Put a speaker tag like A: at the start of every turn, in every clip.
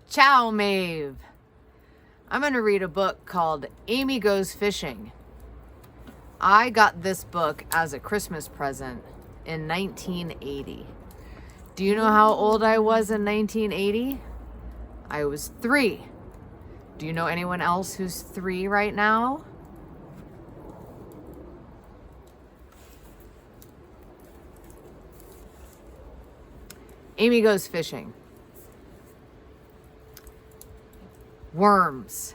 A: Ciao, Maeve. I'm going to read a book called Amy Goes Fishing. I got this book as a Christmas present in 1980. Do you know how old I was in 1980? I was 3. Do you know anyone else who's 3 right now? Amy Goes Fishing. Worms.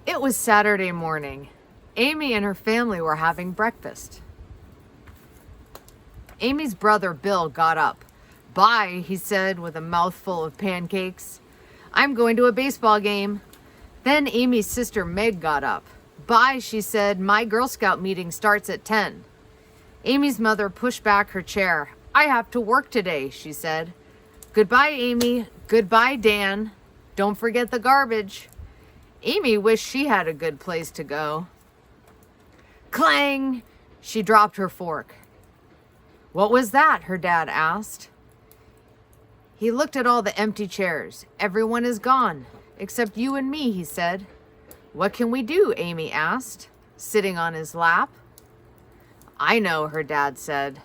A: It was Saturday morning. Amy and her family were having breakfast. Amy's brother Bill got up. "Bye," he said with a mouthful of pancakes. "I'm going to a baseball game." Then Amy's sister Meg got up. "Bye," she said. "My Girl Scout meeting starts at 10. Amy's mother pushed back her chair. "I have to work today," she said. "Goodbye, Amy. Goodbye, Dan. Don't forget the garbage." Amy wished she had a good place to go. Clang! She dropped her fork. "What was that?" her dad asked. He looked at all the empty chairs. "Everyone is gone, except you and me," he said. "What can we do?" Amy asked, sitting on his lap. "I know," her dad said.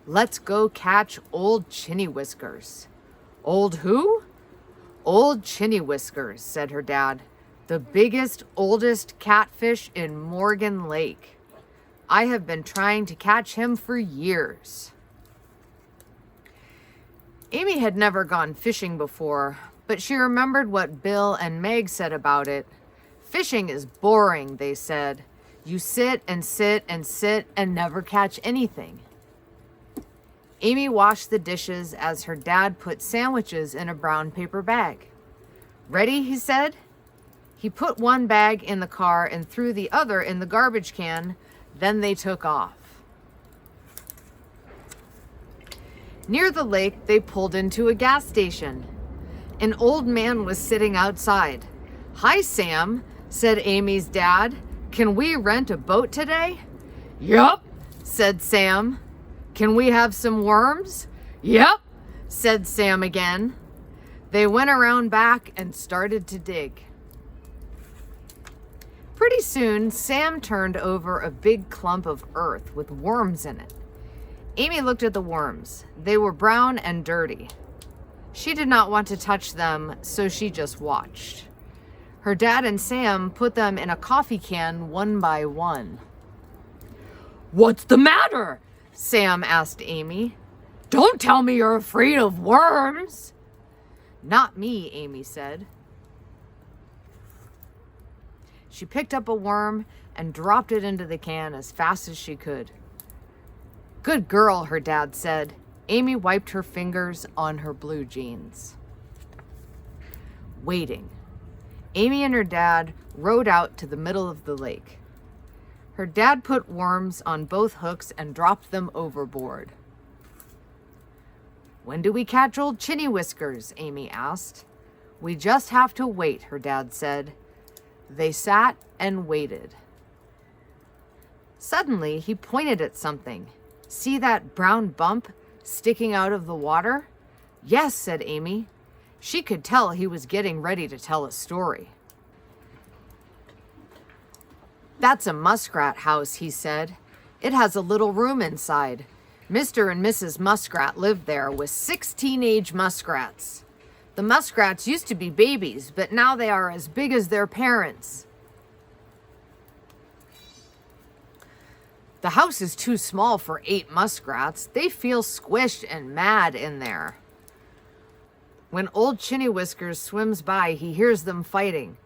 A: "Let's go catch old Chinny Whiskers." "Old who?" "Old Chinny Whiskers," said her dad. "The biggest, oldest catfish in Morgan Lake. I have been trying to catch him for years." Amy had never gone fishing before, but she remembered what Bill and Meg said about it. "Fishing is boring," they said. "You sit and sit and sit and never catch anything." Amy washed the dishes as her dad put sandwiches in a brown paper bag. "Ready?" he said. He put one bag in the car and threw the other in the garbage can. Then they took off. Near the lake, they pulled into a gas station. An old man was sitting outside. "Hi, Sam," said Amy's dad. "Can we rent a boat today?" "Yup," said Sam. "Can we have some worms?" "Yep," said Sam again. They went around back and started to dig. Pretty soon, Sam turned over a big clump of earth with worms in it. Amy looked at the worms. They were brown and dirty. She did not want to touch them, so she just watched. Her dad and Sam put them in a coffee can one by one. "What's the matter?" Sam asked Amy. "Don't tell me you're afraid of worms." "Not me," Amy said. She picked up a worm and dropped it into the can as fast as she could. "Good girl," her dad said. Amy wiped her fingers on her blue jeans. Waiting. Amy and her dad rowed out to the middle of the lake. Her dad put worms on both hooks and dropped them overboard. "When do we catch old Chinny Whiskers?" Amy asked. "We just have to wait," her dad said. They sat and waited. Suddenly, he pointed at something. "See that brown bump sticking out of the water?" "Yes," said Amy. She could tell he was getting ready to tell a story. "That's a muskrat house," he said. "It has a little room inside. Mr. and Mrs. Muskrat lived there with 6 teenage muskrats. The muskrats used to be babies, but now they are as big as their parents. The house is too small for 8 muskrats. They feel squished and mad in there. When old Chinny Whiskers swims by, he hears them fighting.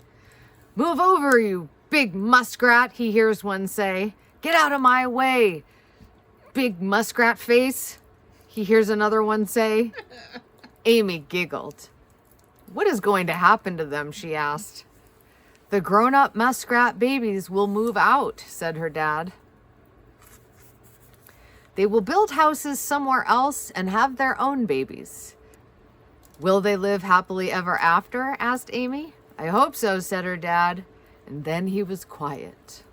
A: 'Move over, you big muskrat,' he hears one say. 'Get out of my way, big muskrat face,' he hears another one say. Amy giggled. 'What is going to happen to them?' she asked. 'The grown-up muskrat babies will move out,' said her dad. 'They will build houses somewhere else and have their own babies.' 'Will they live happily ever after?' asked Amy. 'I hope so,' said her dad, and then he was quiet.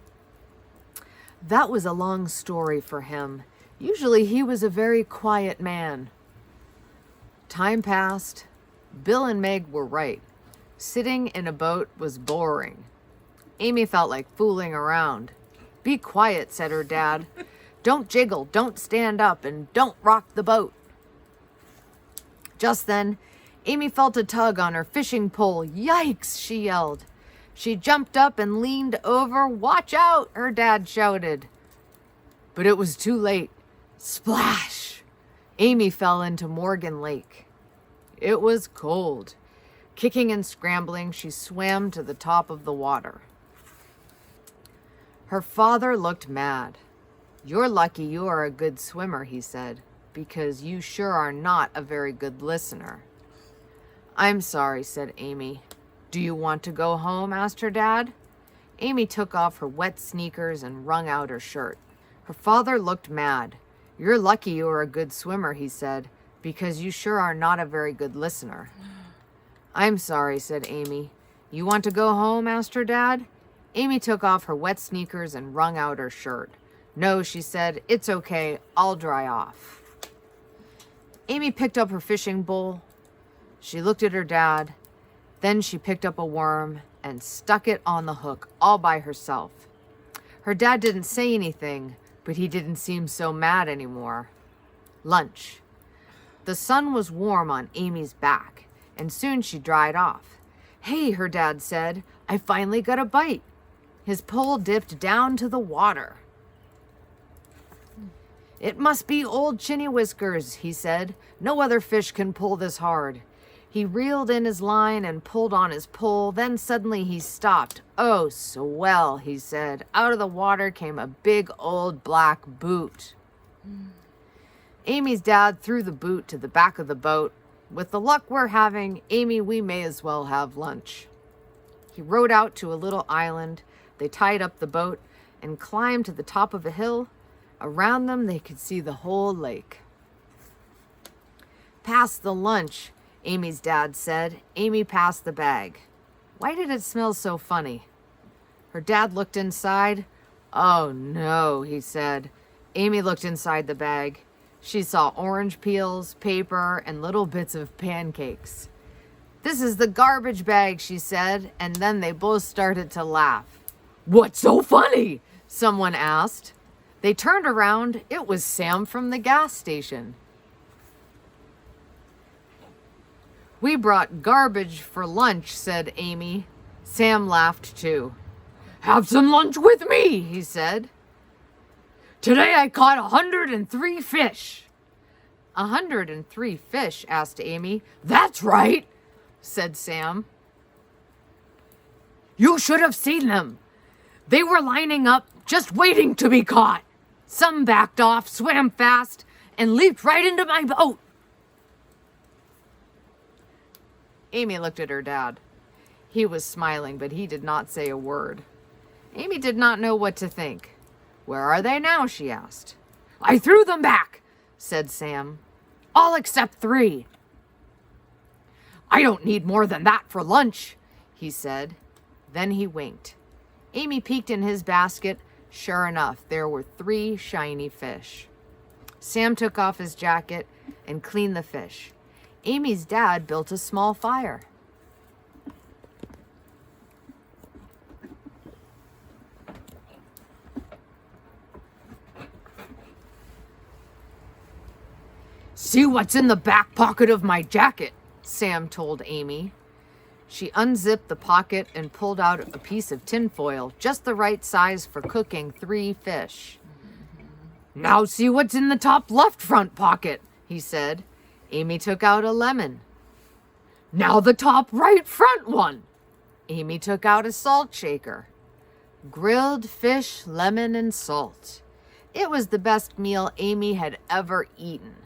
A: That was a long story for him. Usually he was a very quiet man. Time passed. Bill and Meg were right. Sitting in a boat was boring. Amy felt like fooling around. "Be quiet," said her dad. "Don't jiggle, don't stand up, and don't rock the boat." Just then, Amy felt a tug on her fishing pole. "Yikes!" she yelled. She jumped up and leaned over. "Watch out!" her dad shouted. But it was too late. Splash! Amy fell into Morgan Lake. It was cold. Kicking and scrambling, she swam to the top of the water. Her father looked mad. "You're lucky you are a good swimmer," he said, "because you sure are not a very good listener." "I'm sorry," said Amy. "Do you want to go home?" asked her dad. Amy took off her wet sneakers and wrung out her shirt. Her father looked mad. "You're lucky you are a good swimmer," he said, "because you sure are not a very good listener." "I'm sorry," said Amy. "You want to go home?" asked her dad. Amy took off her wet sneakers and wrung out her shirt. "No," she said, "it's okay. I'll dry off." Amy picked up her fishing bowl. She looked at her dad. Then she picked up a worm and stuck it on the hook all by herself. Her dad didn't say anything, but he didn't seem so mad anymore. Lunch. The sun was warm on Amy's back, and soon she dried off. "Hey," her dad said, "I finally got a bite." His pole dipped down to the water. "It must be old Chinny Whiskers," he said. "No other fish can pull this hard." He reeled in his line and pulled on his pole. Then suddenly he stopped. "Oh, swell," he said. Out of the water came a big old black boot. Amy's dad threw the boot to the back of the boat. "With the luck we're having, Amy, we may as well have lunch." He rowed out to a little island. They tied up the boat and climbed to the top of a hill. Around them, they could see the whole lake. "Pass the lunch," Amy's dad said. Amy passed the bag. Why did it smell so funny? Her dad looked inside. "Oh, no," he said. Amy looked inside the bag. She saw orange peels, paper, and little bits of pancakes. "This is the garbage bag," she said, and then they both started to laugh. "What's so funny?" someone asked. They turned around. It was Sam from the gas station. "We brought garbage for lunch," said Amy. Sam laughed too. "Have some lunch with me," he said. "Today I caught 103 fish." 103 fish?" asked Amy. "That's right," said Sam. "You should have seen them. They were lining up, just waiting to be caught. Some backed off, swam fast, and leaped right into my boat." Amy looked at her dad. He was smiling, but he did not say a word. Amy did not know what to think. "Where are they now?" she asked. "I threw them back," said Sam. "All except 3. "I don't need more than that for lunch," he said. Then he winked. Amy peeked in his basket. Sure enough, there were 3 shiny fish. Sam took off his jacket and cleaned the fish. Amy's dad built a small fire. "See what's in the back pocket of my jacket," Sam told Amy. She unzipped the pocket and pulled out a piece of tinfoil, just the right size for cooking 3 fish. "Now see what's in the top left front pocket," he said. Amy took out a lemon. "Now the top right front one." Amy took out a salt shaker. Grilled fish, lemon, and salt. It was the best meal Amy had ever eaten.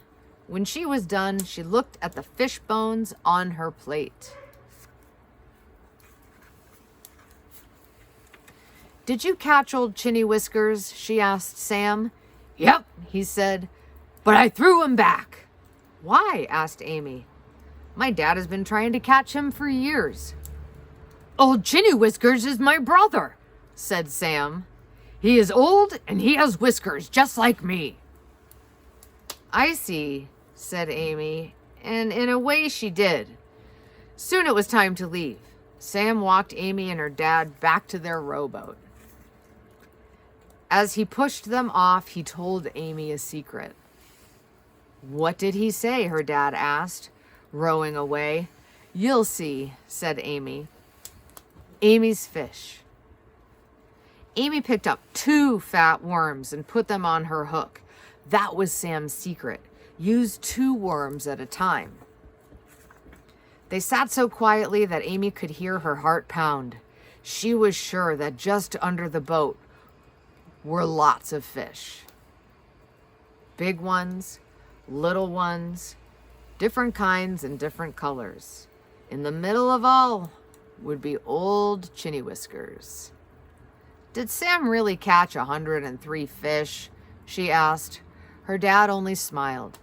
A: When she was done, she looked at the fish bones on her plate. "Did you catch old Chinny Whiskers?" she asked Sam. "Yep," he said, "but I threw him back." "Why?" asked Amy. "My dad has been trying to catch him for years." "Old Chinny Whiskers is my brother," said Sam. "He is old and he has whiskers just like me." "I see," said Amy, and in a way she did. Soon it was time to leave. Sam walked Amy and her dad back to their rowboat. As he pushed them off, he told Amy a secret. What did he say? Her dad asked, rowing away. You'll see, said Amy. Amy's fish. Amy picked up 2 fat worms and put them on her hook. That was Sam's secret. Use 2 worms at a time. They sat so quietly that Amy could hear her heart pound. She was sure that just under the boat were lots of fish. Big ones, little ones, different kinds and different colors. In the middle of all would be old Chinny Whiskers. Did Sam really catch 103 fish? She asked. Her dad only smiled.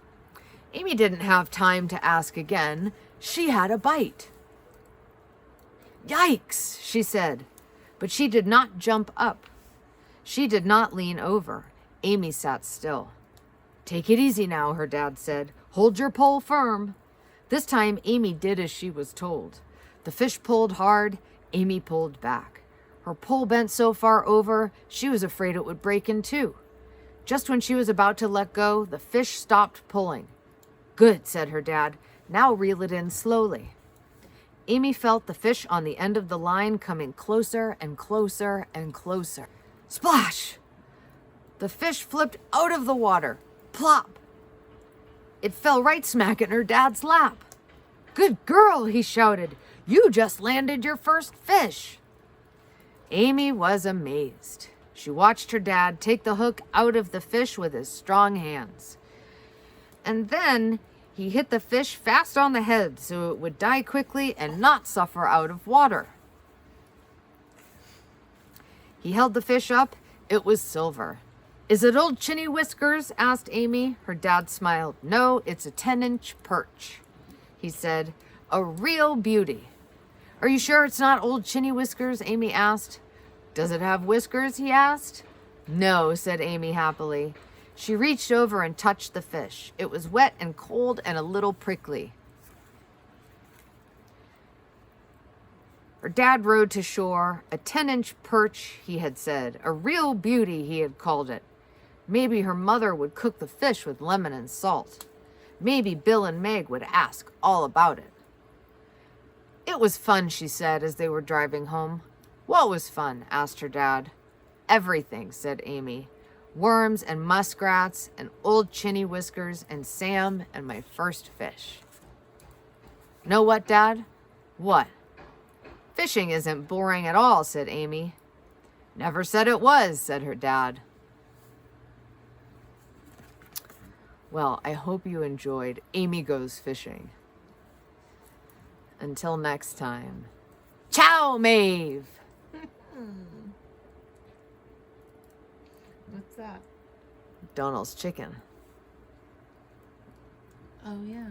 A: Amy didn't have time to ask again. She had a bite. Yikes, she said, but she did not jump up. She did not lean over. Amy sat still. Take it easy now, her dad said. Hold your pole firm. This time, Amy did as she was told. The fish pulled hard. Amy pulled back. Her pole bent so far over, she was afraid it would break in two. Just when she was about to let go, the fish stopped pulling. Good, said her dad. Now reel it in slowly. Amy felt the fish on the end of the line coming closer and closer and closer. Splash! The fish flipped out of the water. Plop! It fell right smack in her dad's lap. Good girl, he shouted. You just landed your first fish. Amy was amazed. She watched her dad take the hook out of the fish with his strong hands. And then he hit the fish fast on the head so it would die quickly and not suffer out of water. He held the fish up. It was silver. Is it old Chinny Whiskers? Asked Amy. Her dad smiled. No, it's a 10-inch perch, he said. A real beauty. Are you sure it's not old Chinny Whiskers? Amy asked. Does it have whiskers? He asked. No, said Amy happily. She reached over and touched the fish. It was wet and cold and a little prickly. Her dad rowed to shore. A 10-inch perch, he had said. A real beauty, he had called it. Maybe her mother would cook the fish with lemon and salt. Maybe Bill and Meg would ask all about it. It was fun, she said as they were driving home. What was fun? Asked her dad. Everything, said Amy. Worms and muskrats and old Chinny Whiskers and Sam and my first fish. Know what, Dad? What? Fishing isn't boring at all, said Amy. Never said it was, said her dad. Well, I hope you enjoyed Amy Goes Fishing. Until next time. Ciao, Maeve!
B: What's that?
A: Donald's chicken.
B: Oh, yeah.